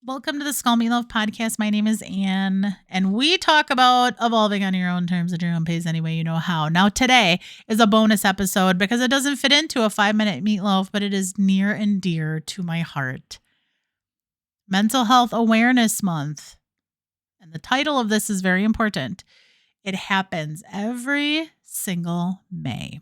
Welcome to the Skull Meatloaf podcast. My name is Anne, and we talk about evolving on your own terms at your own pace any way you know how. Now, today is a bonus episode because it doesn't fit into a 5-minute meatloaf, but it is near and dear to my heart. Mental Health Awareness Month. And the title of this is very important. It happens every single May.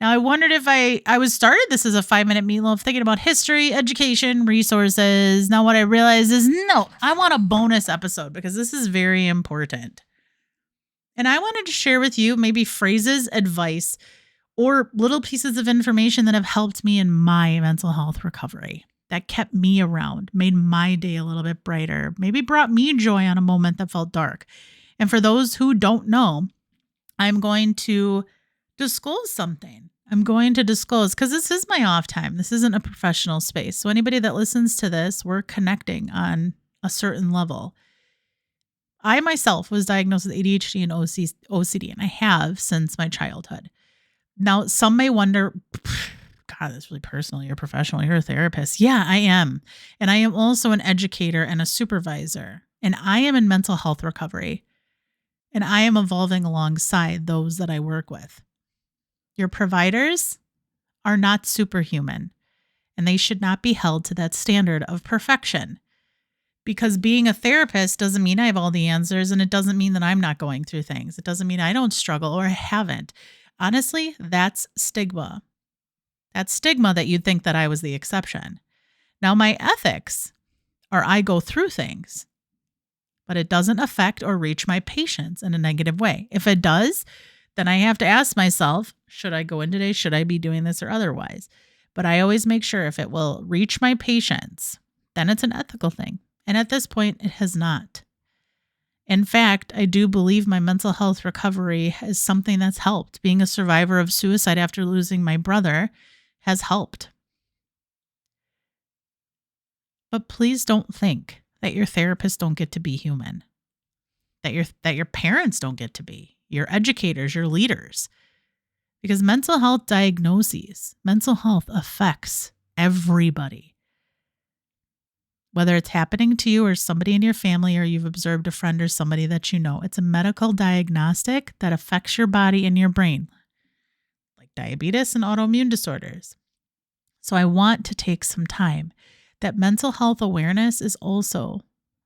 Now, I wondered if I was started this as a 5-minute meatloaf, thinking about history, education, resources. Now, what I realized is no, I want a bonus episode because this is very important. And I wanted to share with you maybe phrases, advice, or little pieces of information that have helped me in my mental health recovery, that kept me around, made my day a little bit brighter, maybe brought me joy on a moment that felt dark. And for those who don't know, I'm going to disclose something. I'm going to disclose because this is my off time. This isn't a professional space. So anybody that listens to this, we're connecting on a certain level. I myself was diagnosed with ADHD and OCD, and I have since my childhood. Now, some may wonder, God, that's really personal. You're professional. You're a therapist. Yeah, I am. And I am also an educator and a supervisor. And I am in mental health recovery. And I am evolving alongside those that I work with. Your providers are not superhuman, and they should not be held to that standard of perfection. Because being a therapist doesn't mean I have all the answers, and it doesn't mean that I'm not going through things. It doesn't mean I don't struggle or I haven't. Honestly, that's stigma. That's stigma that you'd think that I was the exception. Now, my ethics are I go through things, but it doesn't affect or reach my patients in a negative way. If it does, then I have to ask myself, should I go in today? Should I be doing this or otherwise? But I always make sure if it will reach my patients, then it's an ethical thing. And at this point, it has not. In fact, I do believe my mental health recovery is something that's helped. Being a survivor of suicide after losing my brother has helped. But please don't think that your therapists don't get to be human, that your parents don't get to be, your educators, your leaders. Because mental health diagnoses, mental health affects everybody. Whether it's happening to you or somebody in your family, or you've observed a friend or somebody that you know, it's a medical diagnostic that affects your body and your brain, like diabetes and autoimmune disorders. So I want to take some time. That mental health awareness is also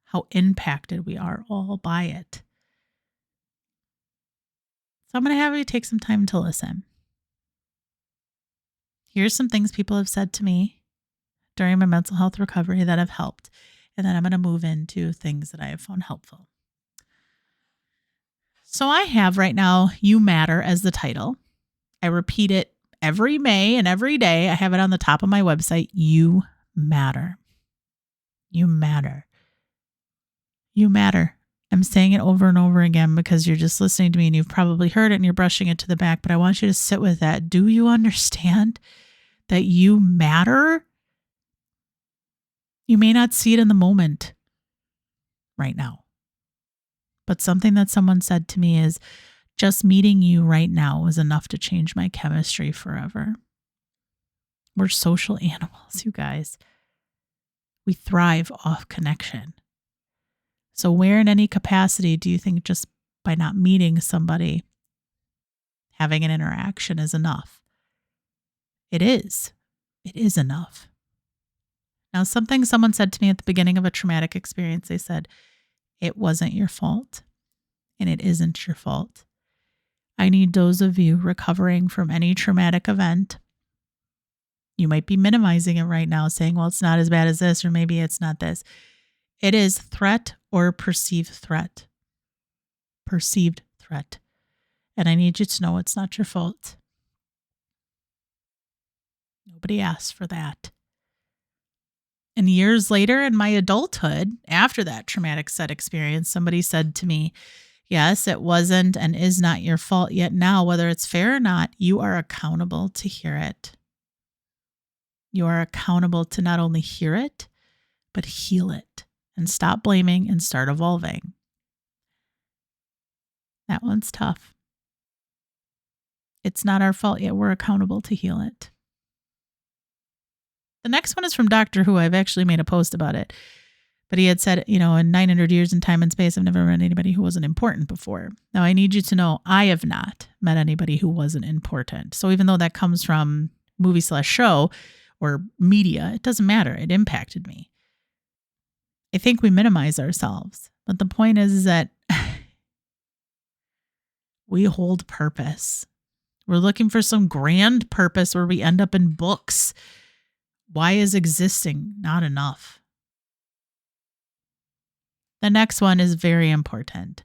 how impacted we are all by it. So I'm going to have you take some time to listen. Here's some things people have said to me during my mental health recovery that have helped. And then I'm going to move into things that I have found helpful. So I have right now, You Matter as the title. I repeat it every May and every day. I have it on the top of my website. You matter. You matter. You matter. I'm saying it over and over again because you're just listening to me and you've probably heard it and you're brushing it to the back, but I want you to sit with that. Do you understand that you matter? You may not see it in the moment right now, but something that someone said to me is, just meeting you right now was enough to change my chemistry forever. We're social animals, you guys. We thrive off connection. So where in any capacity do you think just by not meeting somebody, having an interaction is enough? It is. It is enough. Now, something someone said to me at the beginning of a traumatic experience, they said, it wasn't your fault, and it isn't your fault. I need those of you recovering from any traumatic event. You might be minimizing it right now, saying, well, it's not as bad as this, or maybe it's not this. It is threat or perceived threat. Perceived threat. And I need you to know it's not your fault. Nobody asked for that. And years later in my adulthood, after that traumatic set experience, somebody said to me, yes, it wasn't and is not your fault, yet now, whether it's fair or not, you are accountable to hear it. You are accountable to not only hear it, but heal it. And stop blaming and start evolving. That one's tough. It's not our fault, yet we're accountable to heal it. The next one is from Doctor Who. I've actually made a post about it. But he had said, in 900 years in time and space, I've never met anybody who wasn't important before. Now, I need you to know I have not met anybody who wasn't important. So even though that comes from movie/show or media, it doesn't matter. It impacted me. I think we minimize ourselves. But the point is that we hold purpose. We're looking for some grand purpose where we end up in books. Why is existing not enough? The next one is very important.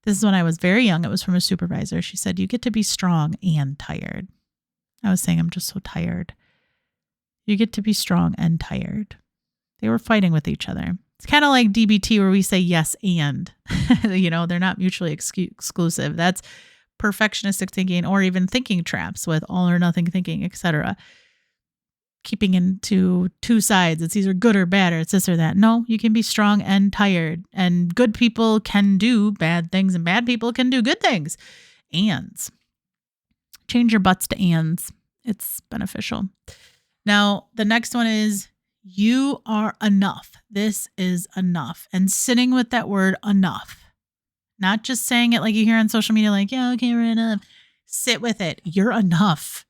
This is when I was very young. It was from a supervisor. She said, you get to be strong and tired. I was saying, I'm just so tired. You get to be strong and tired. They were fighting with each other. It's kind of like DBT where we say yes and. They're not mutually exclusive. That's perfectionistic thinking or even thinking traps with all or nothing thinking, etc. Keeping into two sides. It's either good or bad, or it's this or that. No, you can be strong and tired. And good people can do bad things and bad people can do good things. Ands. Change your butts to ands. It's beneficial. Now, the next one is you are enough. This is enough. And sitting with that word enough. Not just saying it like you hear on social media, like, yeah, okay, we're enough. Sit with it. You're enough.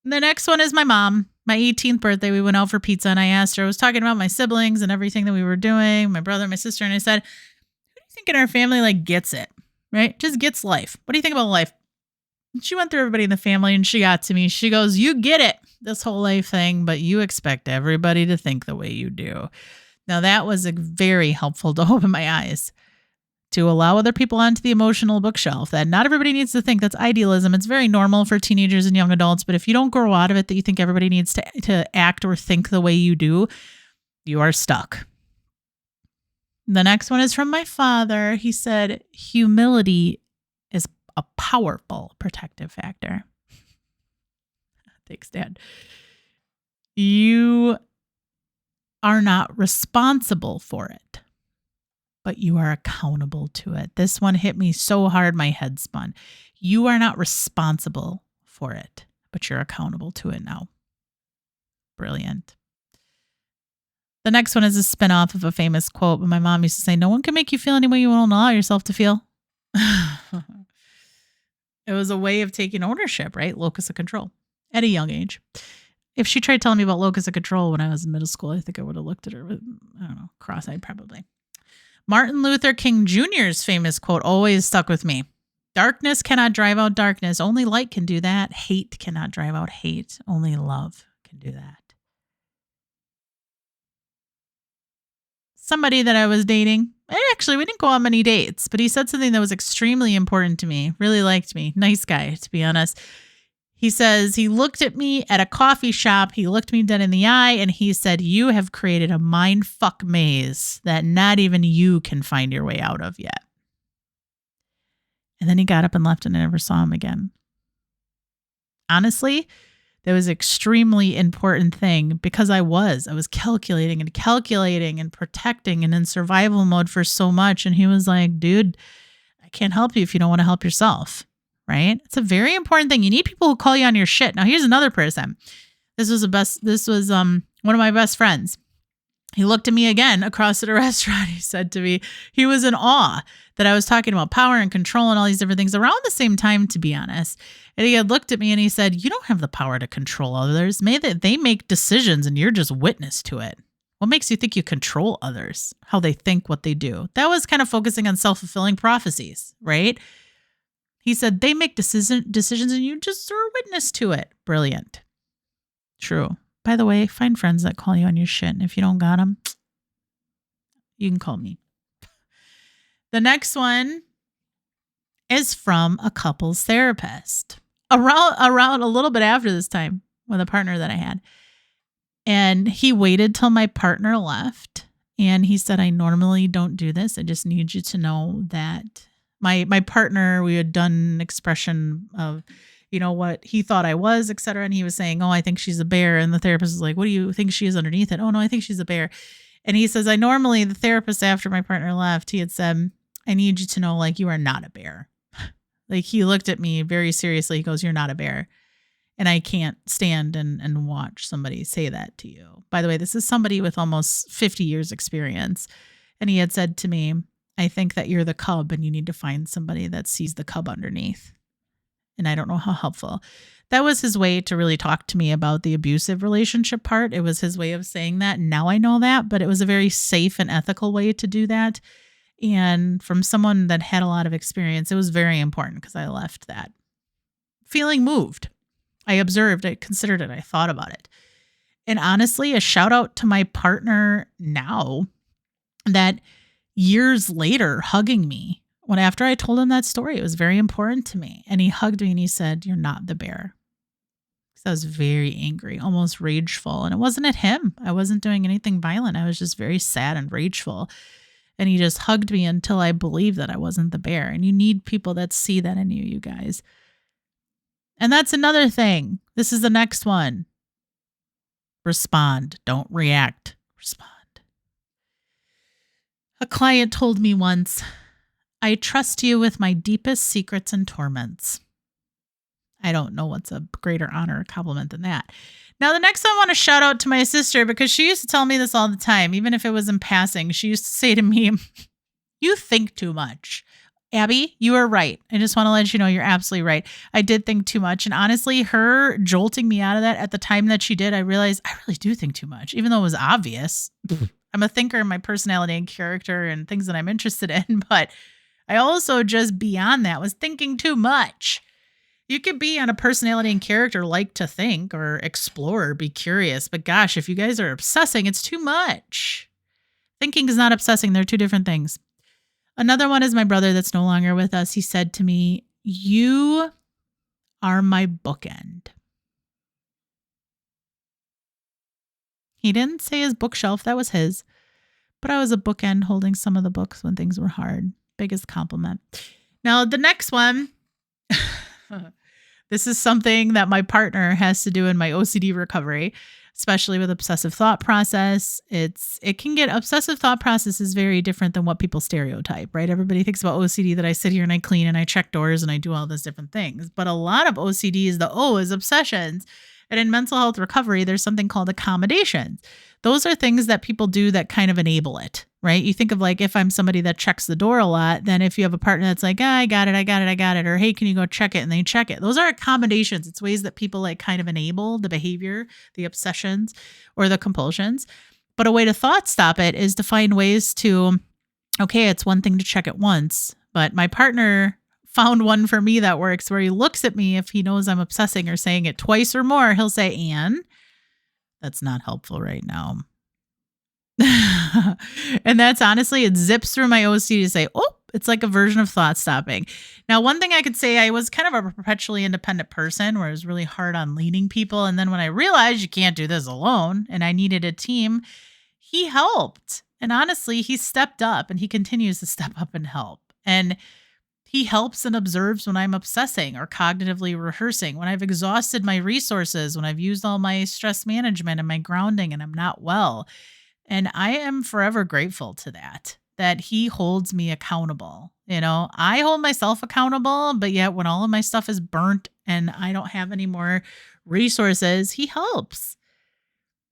The next one is my mom. My 18th birthday, we went out for pizza and I asked her, I was talking about my siblings and everything that we were doing, my brother, my sister, and I said, who do you think in our family gets it, right? Just gets life. What do you think about life? And she went through everybody in the family and she got to me. She goes, you get it, this whole life thing, but you expect everybody to think the way you do. Now that was very helpful to open my eyes. To allow other people onto the emotional bookshelf, that not everybody needs to think. That's idealism. It's very normal for teenagers and young adults, but if you don't grow out of it, that you think everybody needs to act or think the way you do, you are stuck. The next one is from my father. He said, humility is a powerful protective factor. Thanks, Dad. You are not responsible for it, but you are accountable to it. This one hit me so hard, my head spun. You are not responsible for it, but you're accountable to it now. Brilliant. The next one is a spinoff of a famous quote, but my mom used to say, no one can make you feel any way you won't allow yourself to feel. It was a way of taking ownership, right? Locus of control at a young age. If she tried telling me about locus of control when I was in middle school, I think I would have looked at her with, cross-eyed probably. Martin Luther King Jr.'s famous quote always stuck with me. Darkness cannot drive out darkness. Only light can do that. Hate cannot drive out hate. Only love can do that. Somebody that I was dating, and actually we didn't go on many dates, but he said something that was extremely important to me. Really liked me. Nice guy, to be honest. He says he looked at me at a coffee shop. He looked me dead in the eye and he said, you have created a mind fuck maze that not even you can find your way out of yet. And then he got up and left and I never saw him again. Honestly, that was an extremely important thing because I was calculating and protecting and in survival mode for so much. And he was like, dude, I can't help you if you don't want to help yourself. Right? It's a very important thing. You need people who call you on your shit. Now, here's another person. This was one of my best friends. He looked at me again across at a restaurant. He said to me, he was in awe that I was talking about power and control and all these different things around the same time, to be honest. And he had looked at me and he said, you don't have the power to control others. They make decisions and you're just witness to it. What makes you think you control others? How they think, what they do. That was kind of focusing on self-fulfilling prophecies, right? He said, they make decisions and you just are a witness to it. Brilliant. True. By the way, find friends that call you on your shit. And if you don't got them, you can call me. The next one is from a couples therapist. Around a little bit after this time with a partner that I had. And he waited till my partner left. And he said, I normally don't do this. I just need you to know that my partner, we had done an expression of, what he thought I was, et cetera. And he was saying, oh, I think she's a bear. And the therapist was like, what do you think she is underneath it? Oh, no, I think she's a bear. And he says, the therapist, after my partner left, he had said, I need you to know, you are not a bear. He looked at me very seriously. He goes, you're not a bear. And I can't stand and watch somebody say that to you. By the way, this is somebody with almost 50 years experience. And he had said to me, I think that you're the cub and you need to find somebody that sees the cub underneath. And I don't know how helpful. That was his way to really talk to me about the abusive relationship part. It was his way of saying that. Now I know that, but it was a very safe and ethical way to do that. And from someone that had a lot of experience, it was very important because I left that feeling moved. I observed, I considered it, I thought about it. And honestly, a shout out to my partner now that years later hugging me when after I told him that story, it was very important to me. And he hugged me and he said, "You're not the bear." So I was very angry, almost rageful. And it wasn't at him. I wasn't doing anything violent. I was just very sad and rageful. And he just hugged me until I believed that I wasn't the bear. And you need people that see that in you, you guys. And that's another thing. This is the next one. Respond. Don't react. Respond. A client told me once, "I trust you with my deepest secrets and torments." I don't know what's a greater honor or compliment than that. Now, the next I want to shout out to my sister because she used to tell me this all the time, even if it was in passing. She used to say to me, "You think too much." Abby, you are right. I just want to let you know you're absolutely right. I did think too much. And honestly, her jolting me out of that at the time that she did, I realized I really do think too much, even though it was obvious. I'm a thinker in my personality and character and things that I'm interested in. But I also just beyond that was thinking too much. You could be on a personality and character like to think or explore or be curious. But gosh, if you guys are obsessing, it's too much. Thinking is not obsessing. They're two different things. Another one is my brother that's no longer with us. He said to me, "You are my bookend." He didn't say his bookshelf. That was his. But I was a bookend holding some of the books when things were hard. Biggest compliment. Now, the next one, this is something that my partner has to do in my OCD recovery, especially with obsessive thought process. Obsessive thought process is very different than what people stereotype, right? Everybody thinks about OCD that I sit here and I clean and I check doors and I do all those different things. But a lot of OCD is the O is obsessions. And in mental health recovery, there's something called accommodations. Those are things that people do that kind of enable it, right? You think of like, if I'm somebody that checks the door a lot, then if you have a partner that's like, I got it. Or, hey, can you go check it? And they check it. Those are accommodations. It's ways that people like kind of enable the behavior, the obsessions or the compulsions. But a way to thought stop it is to find ways to, okay, it's one thing to check it once, but my partner found one for me that works where he looks at me if he knows I'm obsessing or saying it twice or more. He'll say, "Anne, that's not helpful right now." And that's honestly, it zips through my OCD to say, oh, it's like a version of thought stopping. Now, one thing I could say, I was kind of a perpetually independent person where I was really hard on leading people. And then when I realized you can't do this alone and I needed a team, he helped. And honestly, he stepped up and he continues to step up and help. And he helps and observes when I'm obsessing or cognitively rehearsing, when I've exhausted my resources, when I've used all my stress management and my grounding and I'm not well. And I am forever grateful to that he holds me accountable. I hold myself accountable, but yet when all of my stuff is burnt and I don't have any more resources, he helps.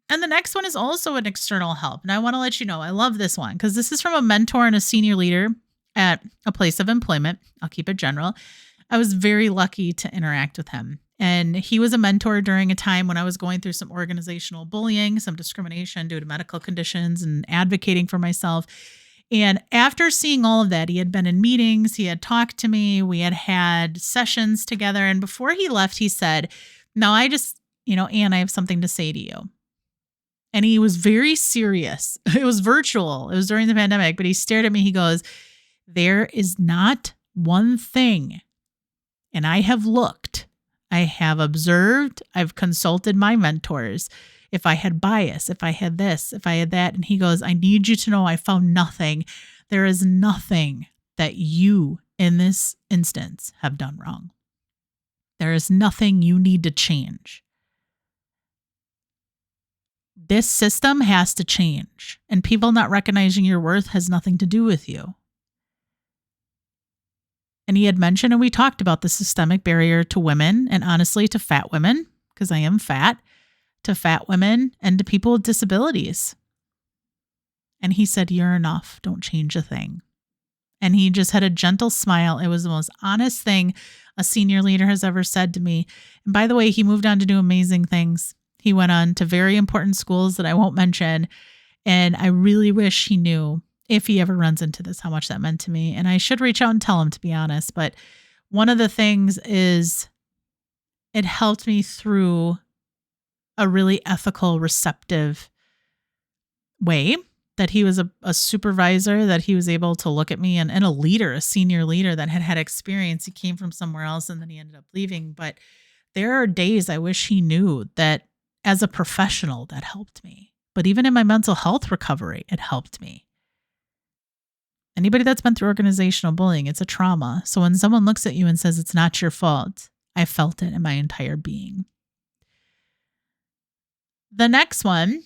And the next one is also an external help. And I want to let you know, I love this one because this is from a mentor and a senior leader at a place of employment. I'll keep it general. I was very lucky to interact with him. And he was a mentor during a time when I was going through some organizational bullying, some discrimination due to medical conditions and advocating for myself. And after seeing all of that, he had been in meetings, he had talked to me, we had had sessions together. And before he left, he said, "Now Anne, I have something to say to you." And he was very serious. It was virtual. It was during the pandemic, but he stared at me. He goes, "There is not one thing, and I have looked, I have observed, I've consulted my mentors. If I had bias, if I had this, if I had that." And he goes, "I need you to know I found nothing. There is nothing that you in this instance have done wrong. There is nothing you need to change. This system has to change, and people not recognizing your worth has nothing to do with you." And he had mentioned, and we talked about the systemic barrier to women and honestly to fat women. because I am fat, to fat women, and to people with disabilities. And he said, "You're enough. Don't change a thing." And he just had a gentle smile. It was the most honest thing a senior leader has ever said to me. And by the way, he moved on to do amazing things. He went on to very important schools that I won't mention. And I really wish he knew, if he ever runs into this, how much that meant to me. And I should reach out and tell him, to be honest. But one of the things is it helped me through a really ethical, receptive way, that he was a supervisor, that he was able to look at me, and a leader, a senior leader that had experience. He came from somewhere else and then he ended up leaving. But there are days I wish he knew that as a professional, that helped me. But even in my mental health recovery, it helped me. Anybody that's been through organizational bullying, it's a trauma. So when someone looks at you and says it's not your fault, I felt it in my entire being. The next one,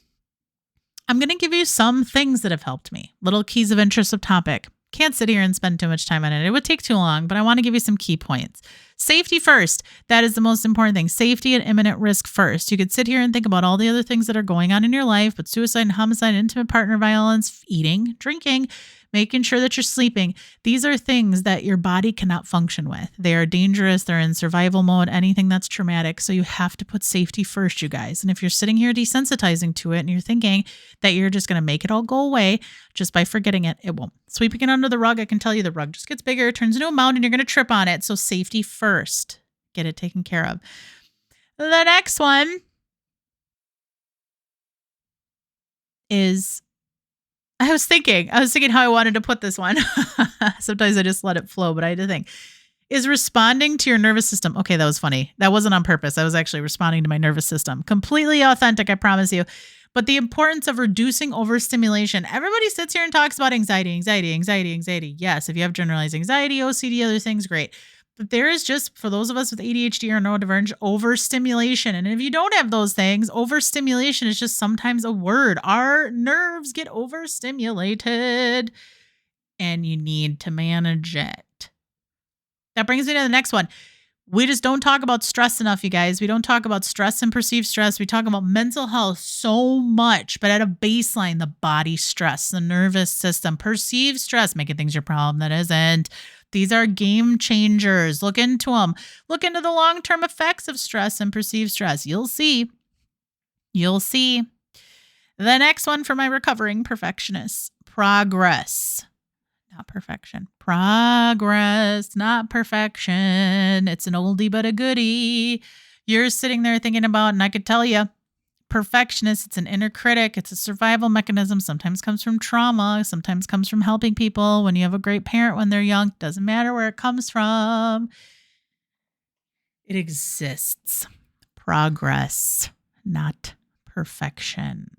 I'm going to give you some things that have helped me. Little keys of interest of topic. Can't sit here and spend too much time on it. It would take too long, but I want to give you some key points. Safety first. That is the most important thing. Safety and imminent risk first. You could sit here and think about all the other things that are going on in your life, but suicide and homicide, intimate partner violence, eating, drinking, making sure that you're sleeping. These are things that your body cannot function with. They are dangerous. They're in survival mode, anything that's traumatic. So you have to put safety first, you guys. And if you're sitting here desensitizing to it and you're thinking that you're just going to make it all go away just by forgetting it, it won't. Sweeping it under the rug, I can tell you the rug just gets bigger, turns into a mountain, and you're going to trip on it. So safety first. Get it taken care of. The next one is, I was thinking how I wanted to put this one. Sometimes I just let it flow, but I had to think. Is responding to your nervous system. Okay, that was funny. That wasn't on purpose. I was actually responding to my nervous system. Completely authentic, I promise you. But the importance of reducing overstimulation. Everybody sits here and talks about anxiety. Yes, if you have generalized anxiety, OCD, other things, great. But there is just, for those of us with ADHD or neurodivergent, overstimulation. And if you don't have those things, overstimulation is just sometimes a word. Our nerves get overstimulated and you need to manage it. That brings me to the next one. We just don't talk about stress enough, you guys. We don't talk about stress and perceived stress. We talk about mental health so much, but at a baseline, the body stress, the nervous system, perceived stress, making things your problem that isn't. These are game changers. Look into them. Look into the long-term effects of stress and perceived stress. You'll see. You'll see. The next one for my recovering perfectionists, progress. Not perfection. Progress, not perfection. It's an oldie but a goodie. You're sitting there thinking about, and I could tell you, perfectionist, it's an inner critic. It's a survival mechanism. Sometimes comes from trauma. Sometimes comes from helping people. When you have a great parent when they're young, doesn't matter where it comes from. It exists. Progress, not perfection.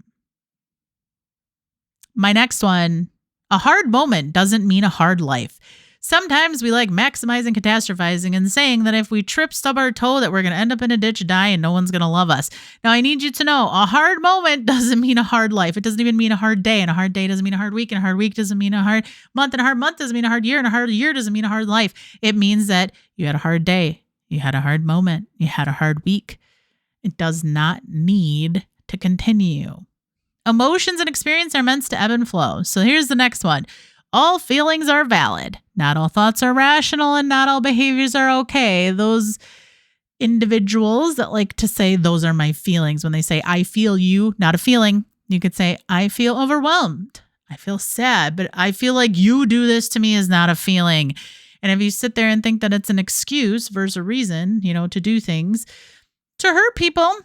My next one, a hard moment doesn't mean a hard life. Sometimes we like maximizing, catastrophizing, and saying that if we trip, stub our toe, that we're going to end up in a ditch, die, and no one's going to love us. Now, I need you to know, a hard moment doesn't mean a hard life. It doesn't even mean a hard day, and a hard day doesn't mean a hard week, and a hard week doesn't mean a hard month, and a hard month doesn't mean a hard year, and a hard year doesn't mean a hard life. It means that you had a hard day, you had a hard moment, you had a hard week. It does not need to continue. Emotions and experience are meant to ebb and flow. So here's the next one. All feelings are valid. Not all thoughts are rational and not all behaviors are okay. Those individuals that like to say, those are my feelings. When they say, I feel you, not a feeling. You could say, I feel overwhelmed. I feel sad, but I feel like you do this to me is not a feeling. And if you sit there and think that it's an excuse versus a reason, to do things to hurt people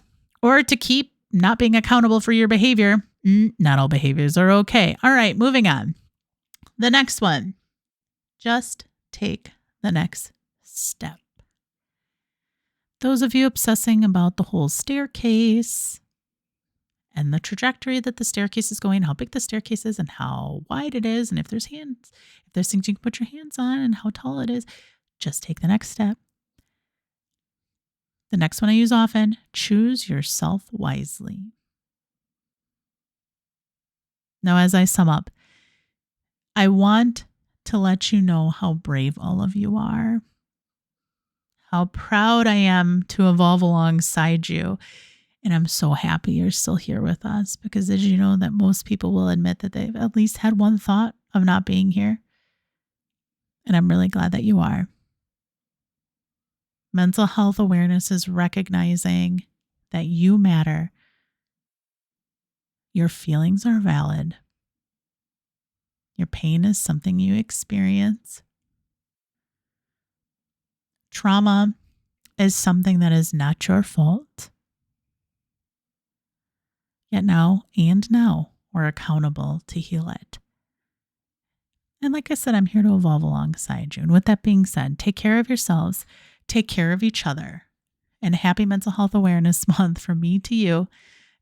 or to keep not being accountable for your behavior, not all behaviors are okay. All right, moving on. The next one, just take the next step. Those of you obsessing about the whole staircase and the trajectory that the staircase is going, how big the staircase is and how wide it is, and if there's things you can put your hands on and how tall it is, just take the next step. The next one I use often, choose yourself wisely. Now, as I sum up, I want to let you know how brave all of you are, how proud I am to evolve alongside you. And I'm so happy you're still here with us because did you know that most people will admit that they've at least had one thought of not being here? And I'm really glad that you are. Mental health awareness is recognizing that you matter. Your feelings are valid. Your pain is something you experience. Trauma is something that is not your fault. Yet now we're accountable to heal it. And like I said, I'm here to evolve alongside you. And with that being said, take care of yourselves, take care of each other, and happy Mental Health Awareness Month from me to you,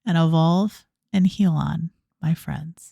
and evolve and heal on, my friends.